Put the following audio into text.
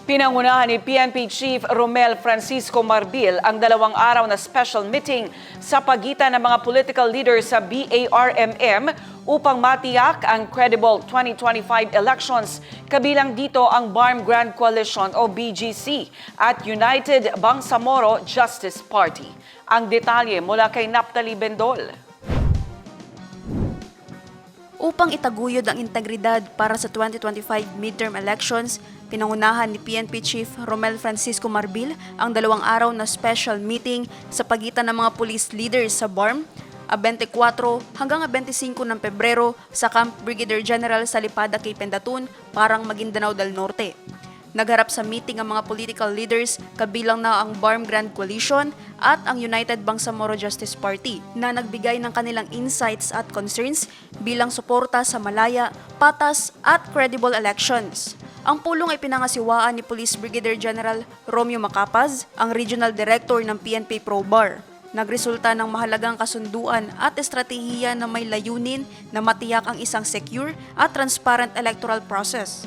Pinangunahan ni PNP Chief Romel Francisco Marbil ang 2 araw na special meeting sa pagitan ng mga political leaders sa BARMM upang matiyak ang credible 2025 elections. Kabilang dito ang BARM Grand Coalition o BGC at United Bangsamoro Justice Party. Ang detalye mula kay Naphtali Bendol. Upang itaguyod ang integridad para sa 2025 midterm elections, pinangunahan ni PNP Chief Romel Francisco Marbil ang 2 araw na special meeting sa pagitan ng mga police leaders sa BARM, 24 hanggang 25 ng Pebrero sa Camp Brigadier General sa Lipada kay Pendatun, Parang Maguindanao del Norte. Nagharap sa meeting ang mga political leaders kabilang na ang BARM Grand Coalition at ang United Bangsamoro Justice Party na nagbigay ng kanilang insights at concerns bilang suporta sa malaya, patas at credible elections. Ang pulong ay pinangasiwaan ni Police Brigadier General Romeo Macapaz, ang Regional Director ng PNP Pro-BAR. Nagresulta ng mahalagang kasunduan at estratehiya na may layunin na matiyak ang isang secure at transparent electoral process.